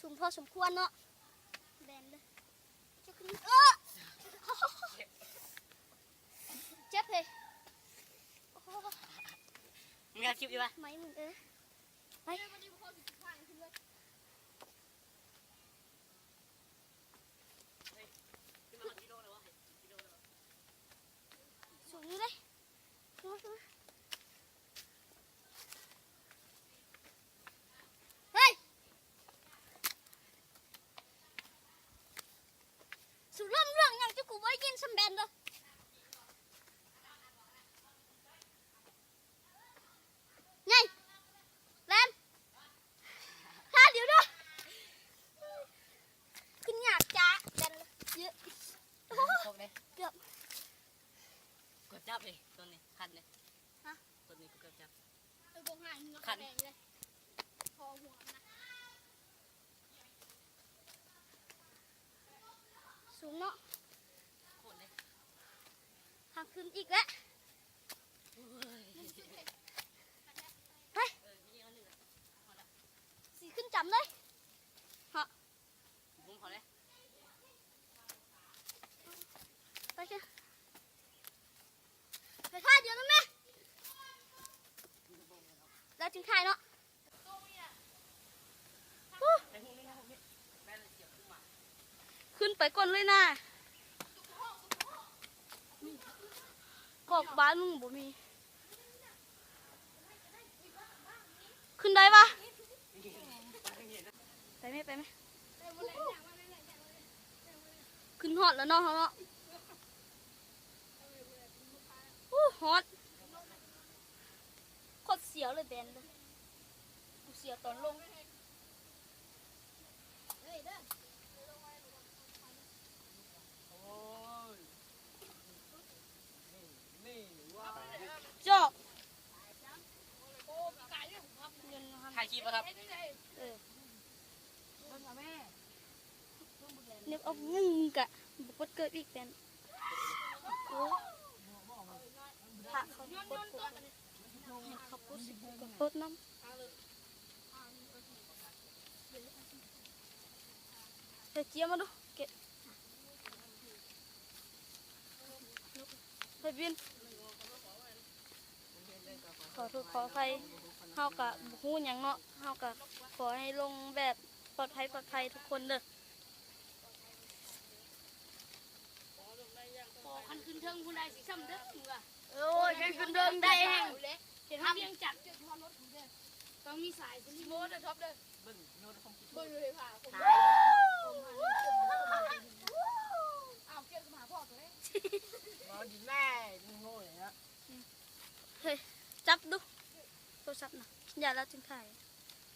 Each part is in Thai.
สูงพอสมควรเนาะแบนเลยจะขึ้นเจ็บเลยมึงอยากคลิปดีป่ะไม่มึงไปสูงนี่เลยเฮ้ยสูงเรื่องอย่างที่กูไว้ยินสมแบนเลยไงแบนถ้าเดี๋ยวด้วยขึ้นอยากจ้าแบนเลยเยอะเกือบกดจับเลยตัวนี้คันเลยฮะตัวนี้กูกดจับคันพอหัวนะสูงเนาะโคตรเลยทางขึ้นอีกแล้วไปสีขึ้นจำเลยฮะผมขอเลยไปเชียวไปท่าเดียวนะแม่แล้วจึงถ่ายเนาะขึ้นไปก่อนเลยนะกอกบ้านมึงบ่มีขึ้นได้ปะไปไหมขึ้นฮอตแล้วเนาะเขาเนาะฮอตโคตรเสียวเลยแบนเลยกูเสียวตอนลงจอกถ่ายคลิปป่ะครับนึกเอามึงกะบุกเกิดอีกแบนผักเขาโคตรเขาพูดสิกับโคตรน้ำเดี๋ยวเจียมาดูเก็บไปบินขอโทษขออภัยเฮากะบุหูหยังเนาะเฮากะขอให้ลงแบบปลอดภัยทุกคนเด้อคันขึ้นเทิงผู้ใดสิซ้ำเด้อมึงอ่ะโอ้ยขึ้นเดินได้แห้งเห็นเพียงจัดพอรถของเด้อต้องมีสายเป็นโน้ตเด้อท็อปเด้อเบิ่งเลยผ่าผมอ้าวเกี่ยวกับหมาพ่อตัวนี้มาดิแม่โง่เลยนะเฮ้ยจับดูโทรศัพท์นะอย่าแล้วจึงถ่าย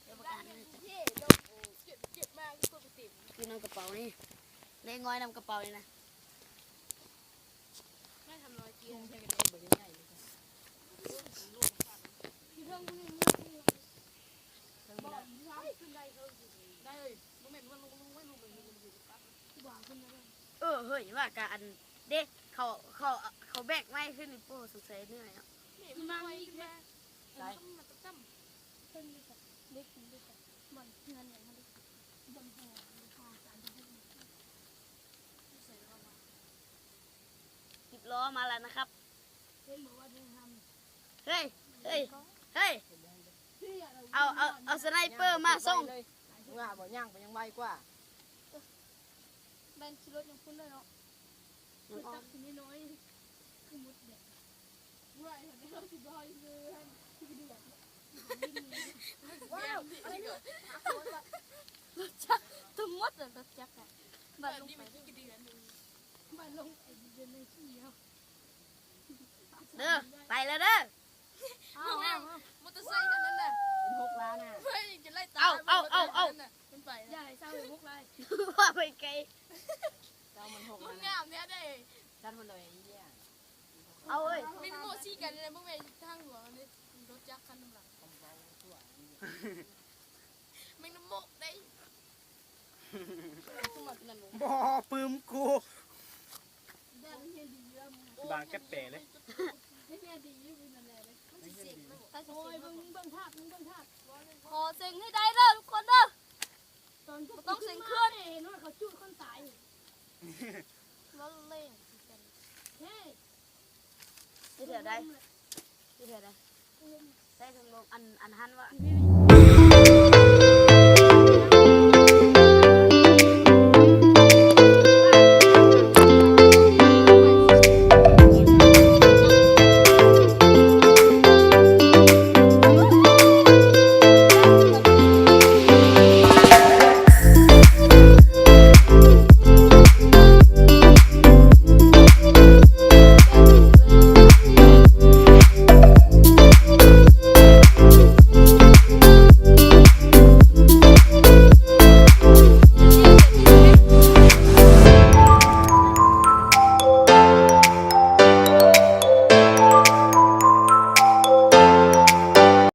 เดี๋ยวประกาศเลยเจ็บมากที่ปกติคือนำกระเป๋านี่เล่งง้อยนำกระเป๋านี่นะไม่ทำรอยเกียร์ใช่กันเองบ่ได้ง่ายเลยที่เรื่องพวกนี้บอกขึ้นได้ได้เลยโมเมนต์มันลงไม่ลงเลยที่วางขึ้นได้เฮ้ยว่าการเด็กเขาแบกไม้ขึ้นนี่โป้สงสัยเหนื่อยอ่ะมาอีกแม่มันจะจ้ำ เพิ่มดีกว่าเล็กขึ้นดีกว่าบ่อยเงินอย่างมันดำหัวพาสารที่10 ล้อมาแล้วนะครับเฮ้ยบอกว่าจะทำเฮ้ยเอาสไนเปอร์มาส่งว่าบ่ย่างไปยังไวกว่าแบนชิรถยังคุ้นเลยเนาะคือตักทีน้อยคือมุดเด็ดว่าเห็นไหมเราสิบอยเลยที่เดือดว้าวอะไรเนี่ยรถจักรตุ้มมดเลยรถจักรอะบัดลงไปบัดลงไอ้เดินในที่เดียวเด้อไปแล้วเด้อมอเตอร์ไซค์คันนั้นน่ะเป็น6 ล้านน่ะเฮ้ยจะไล่ตามเป็นไปใหญ่เศร้าเลยมุกไรว่าไปไกลเจ้ามัน6 มึ ล้าง น งามเนี่ยได้ ดันมันเลยเนี่ยเอาเอ้ยมินโมซี่กันเลยมึงไปทางหัวนี่รถจักรคันนึงหลังมินโมได้บ่ปืมกูบางกระแตเลยโอ้ยเบิ่งภาพขอเซ็งให้ได้เด้อทุกคนเด้อตอน ต้องเซ็นเคลื่อนเห็นว่าเขาจุดคนตายรถเล่งเฮ้ย ที่เถอะได้ที่เถอะได้ได้ทั้งลมอันหันว่า พี่